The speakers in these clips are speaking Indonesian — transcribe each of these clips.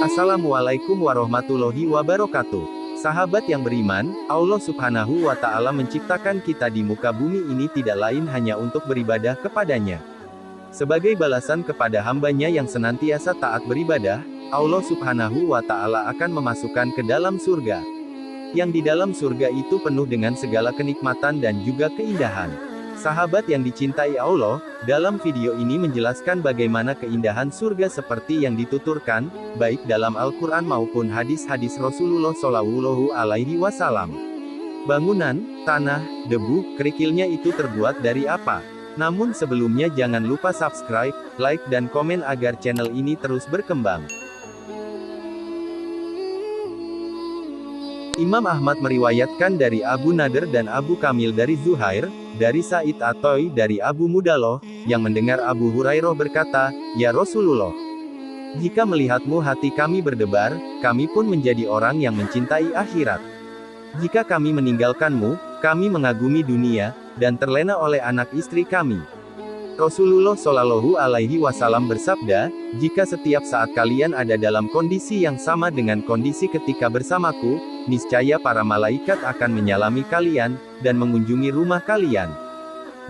Assalamualaikum warahmatullahi wabarakatuh. Sahabat yang beriman, Allah Subhanahu wa Ta'ala menciptakan kita di muka bumi ini tidak lain hanya untuk beribadah kepadanya. Sebagai balasan kepada hambanya yang senantiasa taat beribadah, Allah Subhanahu wa Ta'ala akan memasukkan ke dalam surga. Yang di dalam surga itu penuh dengan segala kenikmatan dan juga keindahan. Sahabat yang dicintai Allah, dalam video ini menjelaskan bagaimana keindahan surga seperti yang dituturkan, baik dalam Al-Quran maupun hadis-hadis Rasulullah Shallallahu Alaihi Wasallam. Bangunan, tanah, debu, kerikilnya itu terbuat dari apa? Namun sebelumnya jangan lupa subscribe, like dan komen agar channel ini terus berkembang. Imam Ahmad meriwayatkan dari Abu Nadir dan Abu Kamil dari Zuhair, dari Sa'id At-Ta'i dari Abu Mudalloh, yang mendengar Abu Hurairah berkata, "Ya Rasulullah, jika melihatmu hati kami berdebar, kami pun menjadi orang yang mencintai akhirat. Jika kami meninggalkanmu, kami mengagumi dunia, dan terlena oleh anak istri kami." Rasulullah Shallallahu Alaihi Wasallam bersabda, "Jika setiap saat kalian ada dalam kondisi yang sama dengan kondisi ketika bersamaku, niscaya para malaikat akan menyalami kalian, dan mengunjungi rumah kalian.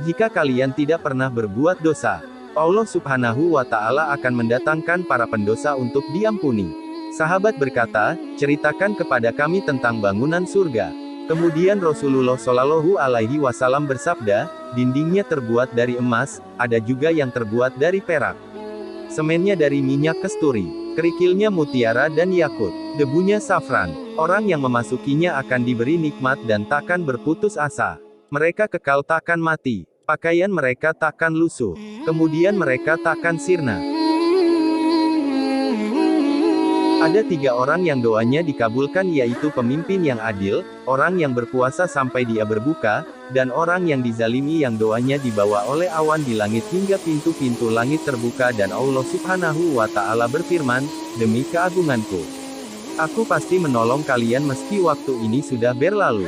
Jika kalian tidak pernah berbuat dosa, Allah Subhanahu wa Ta'ala akan mendatangkan para pendosa untuk diampuni." Sahabat berkata, "Ceritakan kepada kami tentang bangunan surga." Kemudian Rasulullah Shallallahu Alaihi Wasallam bersabda, "Dindingnya terbuat dari emas, ada juga yang terbuat dari perak. Semennya dari minyak kasturi, kerikilnya mutiara dan yakut, debunya safran. Orang yang memasukinya akan diberi nikmat dan takkan berputus asa. Mereka kekal takkan mati, pakaian mereka takkan lusuh, kemudian mereka takkan sirna. Ada 3 orang yang doanya dikabulkan, yaitu pemimpin yang adil, orang yang berpuasa sampai dia berbuka, dan orang yang dizalimi yang doanya dibawa oleh awan di langit hingga pintu-pintu langit terbuka dan Allah Subhanahu wa Ta'ala berfirman, demi keagunganku, aku pasti menolong kalian meski waktu ini sudah berlalu."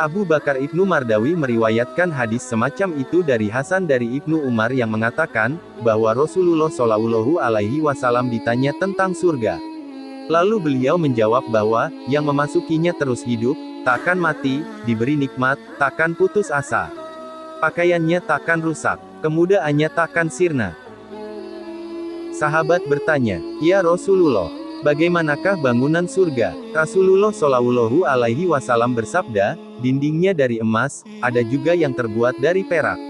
Abu Bakar Ibnu Mardawi meriwayatkan hadis semacam itu dari Hasan dari Ibnu Umar yang mengatakan, bahwa Rasulullah Shallallahu Alaihi Wasallam ditanya tentang surga. Lalu beliau menjawab bahwa, yang memasukinya terus hidup, takkan mati, diberi nikmat, takkan putus asa. Pakaiannya takkan rusak, kemudaannya takkan sirna. Sahabat bertanya, "Ya Rasulullah, bagaimanakah bangunan surga?" Rasulullah Shallallahu Alaihi Wasallam bersabda, "Dindingnya dari emas, ada juga yang terbuat dari perak.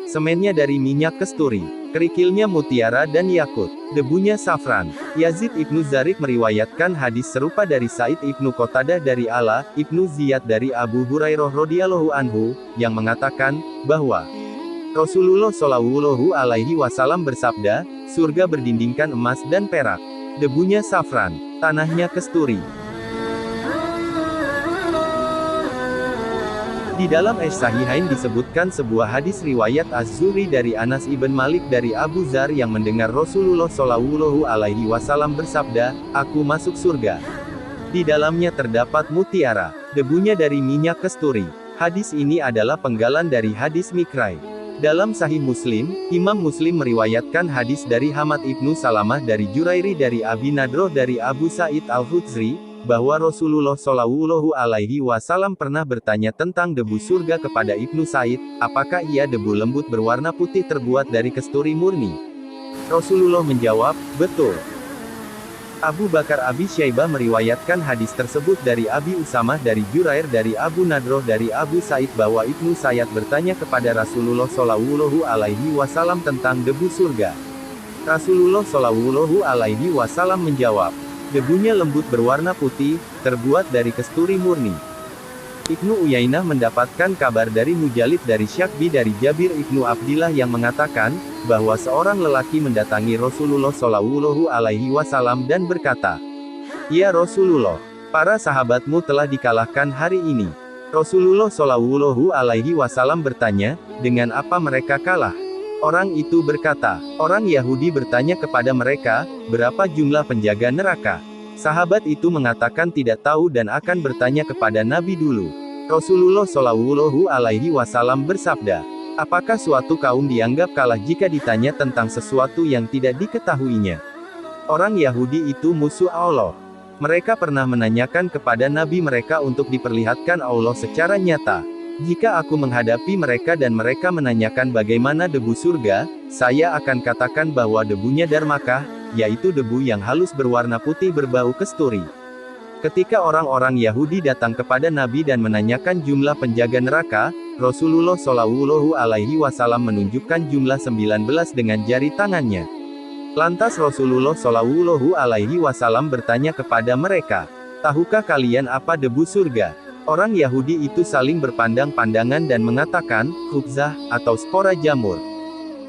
Semennya dari minyak kasturi, kerikilnya mutiara dan yakut, debunya safran." Yazid Ibnu Zarif meriwayatkan hadis serupa dari Sa'id Ibnu Qatadah dari Ala Ibnu Ziyad dari Abu Hurairah radhiyallahu anhu, yang mengatakan, bahwa Rasulullah Shallallahu Alaihi Wasallam bersabda, "Surga berdindingkan emas dan perak. Debunya safran, tanahnya kasturi." Di dalam As-Sahihain disebutkan sebuah hadis riwayat Az-Zuhri dari Anas ibn Malik dari Abu Dzar yang mendengar Rasulullah Shallallahu Alaihi Wasallam bersabda, "Aku masuk surga. Di dalamnya terdapat mutiara, debunya dari minyak kasturi." Hadis ini adalah penggalan dari hadis Mikrai. Dalam Sahih Muslim, Imam Muslim meriwayatkan hadis dari Hamad ibnu Salamah dari Jurairi dari Abi Nadroh dari Abu Sa'id Al-Khudri, bahwa Rasulullah Shallallahu Alaihi Wasallam pernah bertanya tentang debu surga kepada Ibnu Sa'id, apakah ia debu lembut berwarna putih terbuat dari kasturi murni? Rasulullah menjawab, "Betul." Abu Bakar Abi Syaibah meriwayatkan hadis tersebut dari Abi Usamah dari Jurair dari Abu Nadroh dari Abu Sa'id bahwa Ibnu Sa'id bertanya kepada Rasulullah Shallallahu Alaihi Wasallam tentang debu surga. Rasulullah Shallallahu Alaihi Wasallam menjawab, "Debunya lembut berwarna putih, terbuat dari kasturi murni." Ibnu Uyainah mendapatkan kabar dari Mujalid dari Syakbi dari Jabir Ibnu Abdillah yang mengatakan, bahwa seorang lelaki mendatangi Rasulullah Shallallahu Alaihi Wasallam dan berkata, "Ya Rasulullah, para sahabatmu telah dikalahkan hari ini." Rasulullah Shallallahu Alaihi Wasallam bertanya, "Dengan apa mereka kalah?" Orang itu berkata, "Orang Yahudi bertanya kepada mereka, berapa jumlah penjaga neraka?" Sahabat itu mengatakan tidak tahu dan akan bertanya kepada Nabi dulu. Rasulullah Shallallahu Alaihi Wasallam bersabda, Apakah suatu kaum dianggap kalah jika ditanya tentang sesuatu yang tidak diketahuinya? Orang Yahudi itu musuh Allah. Mereka pernah menanyakan kepada nabi mereka untuk diperlihatkan Allah secara nyata. Jika aku menghadapi mereka dan mereka menanyakan bagaimana debu surga, saya akan katakan bahwa debunya Darmakah, yaitu debu yang halus berwarna putih berbau kesturi. Ketika orang-orang Yahudi datang kepada Nabi dan menanyakan jumlah penjaga neraka, Rasulullah Shallallahu Alaihi Wasallam menunjukkan jumlah 19 dengan jari tangannya. Lantas Rasulullah Shallallahu Alaihi Wasallam bertanya kepada mereka, tahukah kalian apa debu surga? Orang Yahudi itu saling berpandang-pandangan dan mengatakan, khubzah, atau spora jamur.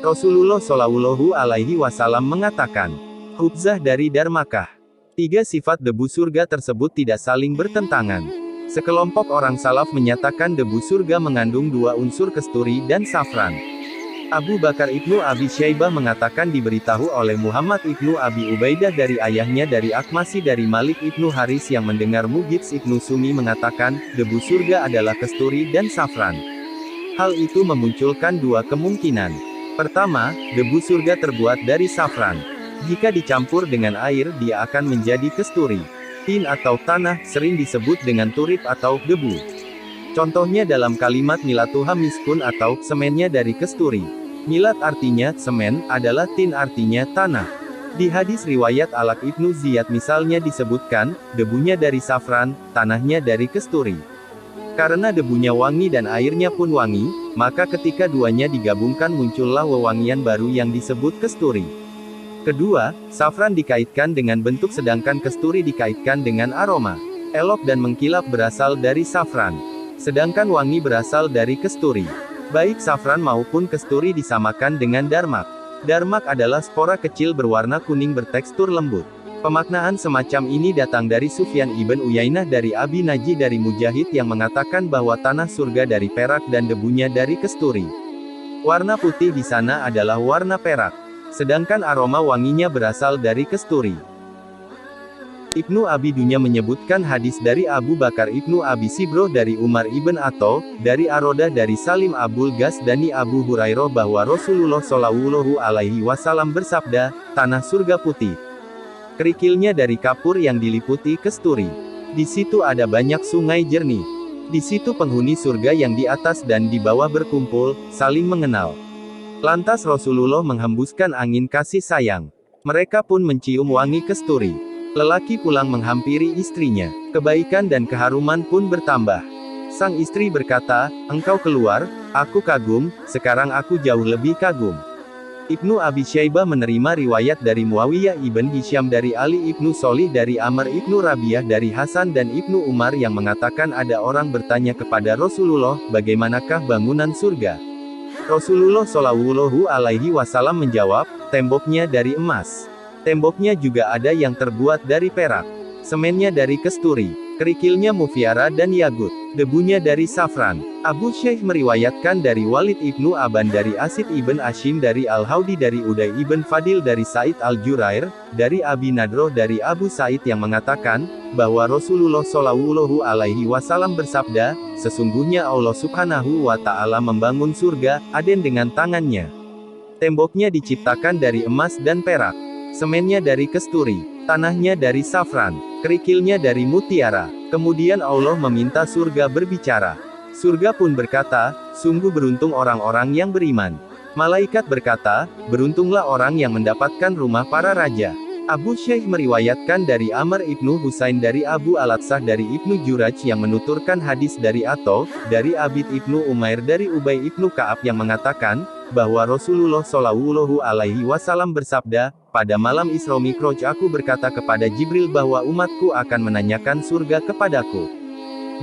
Rasulullah Shallallahu Alaihi Wasallam mengatakan, khubzah dari Darmakah. Tiga sifat debu surga tersebut tidak saling bertentangan. Sekelompok orang salaf menyatakan debu surga mengandung dua unsur kesturi dan safran. Abu Bakar ibnu Abi Syaibah mengatakan diberitahu oleh Muhammad ibnu Abi Ubaidah dari ayahnya dari Akmasi dari Malik ibnu Haris yang mendengar Mughits ibnu Sumi mengatakan, debu surga adalah kesturi dan safran. Hal itu memunculkan dua kemungkinan. Pertama, debu surga terbuat dari safran. Jika dicampur dengan air dia akan menjadi kesturi. Tin atau tanah sering disebut dengan turip atau debu. Contohnya dalam kalimat milatuha miskun atau semennya dari kesturi. Milat artinya semen, adalah tin artinya tanah. Di hadis riwayat Alak ibnu Ziyad misalnya disebutkan, debunya dari safran, tanahnya dari kesturi. Karena debunya wangi dan airnya pun wangi, maka ketika duanya digabungkan muncullah wewangian baru yang disebut kesturi. Kedua, safran dikaitkan dengan bentuk sedangkan kesturi dikaitkan dengan aroma. Elok dan mengkilap berasal dari safran. Sedangkan wangi berasal dari kesturi. Baik safran maupun kesturi disamakan dengan darmak. Darmak adalah spora kecil berwarna kuning bertekstur lembut. Pemaknaan semacam ini datang dari Sufyan ibn Uyainah dari Abi Naji dari Mujahid yang mengatakan bahwa tanah surga dari perak dan debunya dari kesturi. Warna putih di sana adalah warna perak. Sedangkan aroma wanginya berasal dari kesturi. Ibnu Abi Dunya menyebutkan hadis dari Abu Bakar ibnu Abi Sibroh dari Umar ibn Atho, dari Arodah dari Salim Abul Gas dani Abu Hurairah bahwa Rasulullah Shallallahu Alaihi Wasallam bersabda, tanah surga putih. Kerikilnya dari kapur yang diliputi kesturi. Di situ ada banyak sungai jernih. Di situ penghuni surga yang di atas dan di bawah berkumpul, saling mengenal. Lantas Rasulullah menghembuskan angin kasih sayang. Mereka pun mencium wangi kesturi. Lelaki pulang menghampiri istrinya. Kebaikan dan keharuman pun bertambah. Sang istri berkata, engkau keluar, aku kagum, sekarang aku jauh lebih kagum. Ibnu Abi Syaibah menerima riwayat dari Muawiyah ibn Hisham dari Ali ibnu Solih dari Amr ibnu Rabiah dari Hasan dan Ibnu Umar yang mengatakan ada orang bertanya kepada Rasulullah, bagaimanakah bangunan surga? Rasulullah Shallallahu Alaihi Wasallam menjawab, temboknya dari emas. Temboknya juga ada yang terbuat dari perak. Semennya dari kesturi. Kerikilnya mufiara dan yagut. Debunya dari safran. Abu Syekh meriwayatkan dari Walid ibnu Aban dari Asid ibn Ashim dari Al-Haudi dari Uday ibn Fadil dari Said Al-Jurair, dari Abi Nadroh dari Abu Said yang mengatakan, bahwa Rasulullah Shallallahu Alaihi Wasallam bersabda, sesungguhnya Allah Subhanahu wa Ta'ala membangun surga, Aden dengan tangannya. Temboknya diciptakan dari emas dan perak. Semennya dari kesturi. Tanahnya dari safran. Kerikilnya dari mutiara. Kemudian Allah meminta surga berbicara. Surga pun berkata, sungguh beruntung orang-orang yang beriman. Malaikat berkata, beruntunglah orang yang mendapatkan rumah para raja. Abu Syekh meriwayatkan dari Amr ibnu Husain dari Abu Alatsah dari Ibnu Juraj yang menuturkan hadis dari Atho, dari Abid ibnu Umair dari Ubay ibnu Ka'ab yang mengatakan, bahwa Rasulullah Shallallahu Alaihi Wasallam bersabda, pada malam Isra Mi'raj aku berkata kepada Jibril bahwa umatku akan menanyakan surga kepadaku.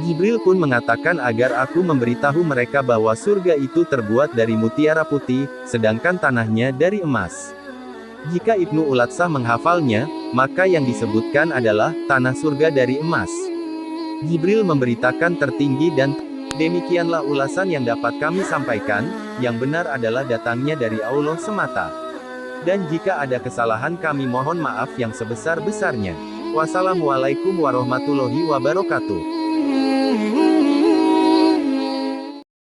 Jibril pun mengatakan agar aku memberitahu mereka bahwa surga itu terbuat dari mutiara putih, sedangkan tanahnya dari emas. Jika Ibnu Ulatsah menghafalnya, maka yang disebutkan adalah tanah surga dari emas. Jibril memberitakan tertinggi dan demikianlah ulasan yang dapat kami sampaikan, yang benar adalah datangnya dari Allah semata. Dan jika ada kesalahan kami mohon maaf yang sebesar-besarnya. Wassalamualaikum warahmatullahi wabarakatuh.